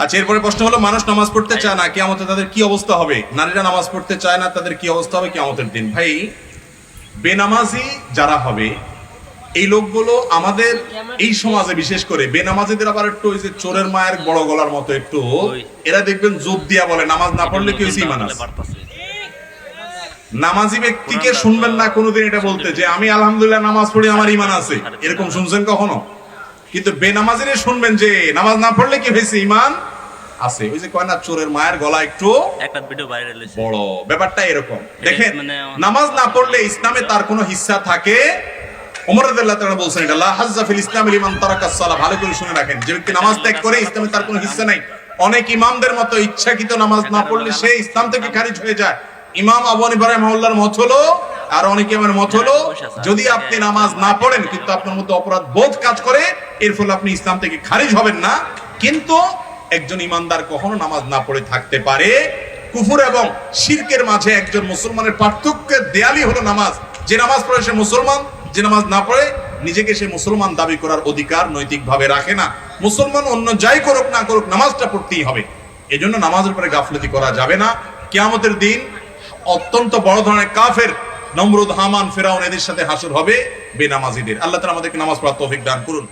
আচ্ছা, এরপরে প্রশ্ন হলো, মানুষ নামাজ পড়তে চায় না, কিয়ামতে তাদের কি অবস্থা হবে? নারীরা নামাজ পড়তে চায় না, তাদের কি অবস্থা হবে কিয়ামতের দিন? ভাই, বেনামাজি যারা হবে এই লোকগুলো আমাদের এই সমাজে, বিশেষ করে বেনামাজিদের আবার একটু ওই যে চোরের মায়ের বড় গলার মতো একটু, এরা দেখবেন জোর দিয়া বলে নামাজ না পড়লে কি হয়েছে, ঈমান আছে। নামাজি ব্যক্তিকে শুনবেন না কোনোদিন এটা বলতে যে আমি আলহামদুলিল্লাহ নামাজ পড়ি, আমার ঈমান আছে, এরকম শুনছেন কখনো? কিন্তু বেনামাজিরে শুনবেন যে নামাজ না পড়লে কি হয়েছে, ঈমান আছে। ওই যে কয় না, চোরের মায়ের গলা একটু বড়, ব্যাপারটা এরকম। দেখেন, নামাজ না পড়লে ইসলামে তার কোনো হিস্সা থাকে? ওমর রাদিয়াল্লাহু তাআলা বলছেন এটা, লা হাজ্জা ফিল ইসলামি লিমান তারাকাস সালাহ। ভালো করে শুনে রাখেন, যে ব্যক্তি নামাজ ত্যাগ করে ইসলামে তার কোনো হিস্সা নাই। অনেক ইমামদের মতো ইচ্ছাকৃত নামাজ না পড়লে সে ইসলাম থেকে খারিজ হয়ে যায়। ইমাম আবু হানিফা রাহিমাহুল্লাহর মত হলো, আর অনেকে আমার মত হলো, যদি আপনি নামাজ না পড়েন কিন্তু আপনার মধ্যে অপরাধ বোধ কাজ করে, এর ফলে আপনি ইসলাম থেকে খারিজ হবেন না। কিন্তু একজন ইমানদার কখনো নামাজ না পড়ে থাকতে পারে। কুফর এবং শিরকের মাঝে একজন মুসলমানের পার্থক্যের দেয়ালই হলো নামাজ। যে নামাজ পড়ে সে মুসলমান, যে নামাজ না পড়ে নিজেকে সে মুসলমান দাবি করার অধিকার নৈতিকভাবে রাখে না। মুসলমান অন্য যাই করুক না করুক, নামাজটা পড়তেই হবে। এজন্য নামাজের উপরে গাফলতি করা যাবে না। কিয়ামতের দিন অত্যন্ত বড় ধরনের কাফের, নমরুদ, হামান, ফিরাউন, এদের সাথে হাসর হবে বেনামাজিদের। আল্লাহ তাআলা আমাদেরকে নামাজ পড়ার তৌফিক দান করুন।